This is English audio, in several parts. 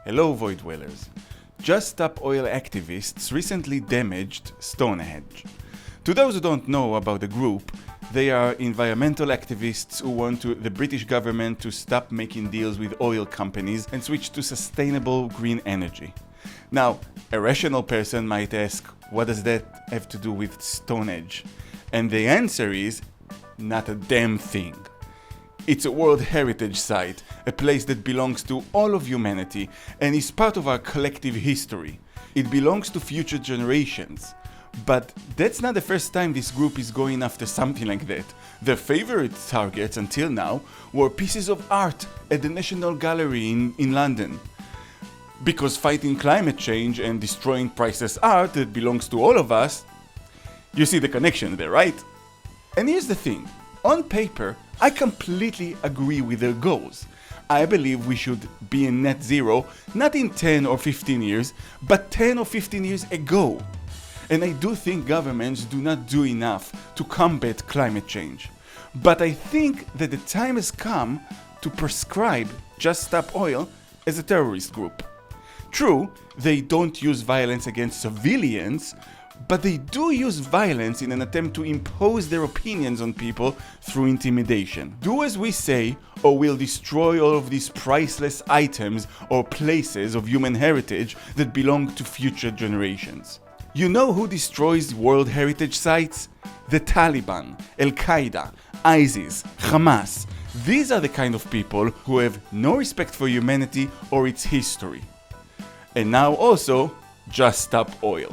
Hello, Void Dwellers. Just Stop Oil activists recently damaged Stonehenge. To those who don't know about the group, they are environmental activists who want the British government to stop making deals with oil companies and switch to sustainable green energy. Now, a rational person might ask, what does that have to do with Stonehenge? And the answer is, not a damn thing. It's a World Heritage Site, a place that belongs to all of humanity and is part of our collective history. It belongs to future generations. But that's not the first time this group is going after something like that. Their favorite targets until now were pieces of art at the National Gallery in London. Because fighting climate change and destroying priceless art that belongs to all of us, you see the connection there, right? And here's the thing. On paper, I completely agree with their goals. I believe we should be in net zero, not in 10 or 15 years, but 10 or 15 years ago. And I do think governments do not do enough to combat climate change. But I think that the time has come to prescribe Just Stop Oil as a terrorist group. True, they don't use violence against civilians, but they do use violence in an attempt to impose their opinions on people through intimidation. Do as we say, or we'll destroy all of these priceless items or places of human heritage that belong to future generations. You know who destroys World Heritage Sites? The Taliban, Al-Qaeda, ISIS, Hamas. These are the kind of people who have no respect for humanity or its history. And now also, Just Stop Oil.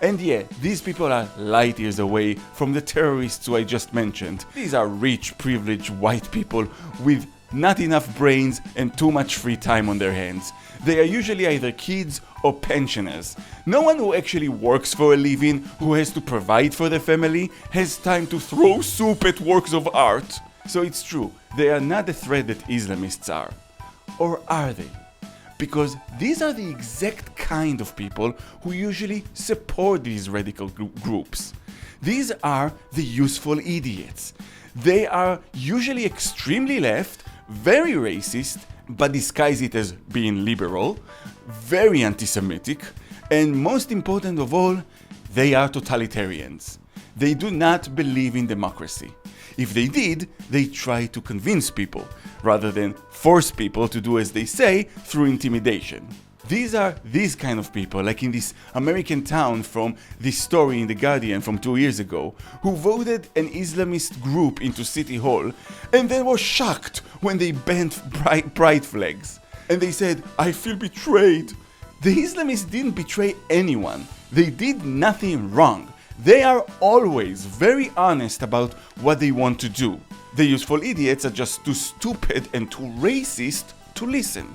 And yeah, these people are light years away from the terrorists who I just mentioned. These are rich, privileged white people with not enough brains and too much free time on their hands. They are usually either kids or pensioners. No one who actually works for a living, who has to provide for their family, has time to throw soup at works of art. So it's true, they are not the threat that Islamists are. Or are they? Because these are the exact kind of people who usually support these radical groups. These are the useful idiots. They are usually extremely left, very racist, but disguise it as being liberal, very anti-Semitic, and most important of all, they are totalitarians. They do not believe in democracy. If they did, they try to convince people, rather than force people to do as they say through intimidation. These are these kind of people, like in this American town from this story in The Guardian from 2 years ago, who voted an Islamist group into City Hall and then were shocked when they banned pride flags. And they said, I feel betrayed. The Islamists didn't betray anyone. They did nothing wrong. They are always very honest about what they want to do. The useful idiots are just too stupid and too racist to listen.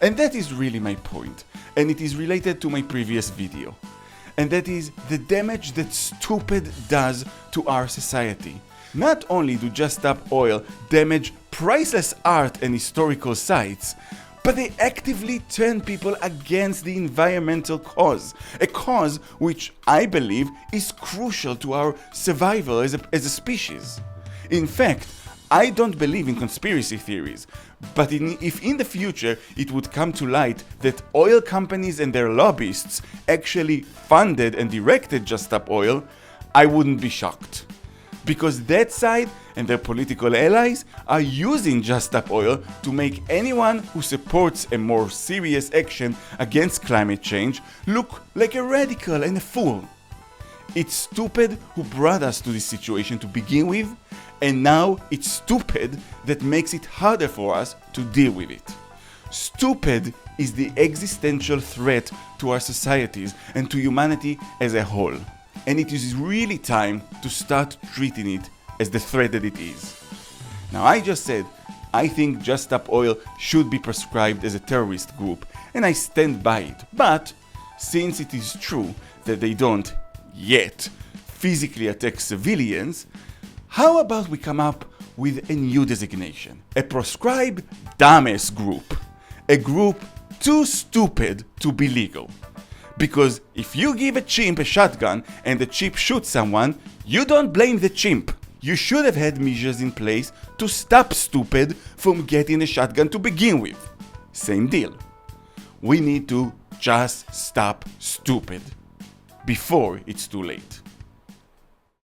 And that is really my point, and it is related to my previous video. And that is the damage that stupid does to our society. Not only do Just Stop Oil damage priceless art and historical sites, but they actively turn people against the environmental cause, a cause which I believe is crucial to our survival as a species. In fact, I don't believe in conspiracy theories, but if in the future it would come to light that oil companies and their lobbyists actually funded and directed Just Stop Oil, I wouldn't be shocked. Because that side and their political allies are using Just Stop Oil to make anyone who supports a more serious action against climate change look like a radical and a fool. It's stupid who brought us to this situation to begin with, and now it's stupid that makes it harder for us to deal with it. Stupid is the existential threat to our societies and to humanity as a whole. And it is really time to start treating it as the threat that it is. Now, I just said, I think Just Stop Oil should be prescribed as a terrorist group, and I stand by it. But, since it is true that they don't, yet, physically attack civilians, how about we come up with a new designation? A proscribed dumbass group. A group too stupid to be legal. Because if you give a chimp a shotgun and the chimp shoots someone, you don't blame the chimp. You should have had measures in place to stop stupid from getting a shotgun to begin with. Same deal. We need to just stop stupid before it's too late.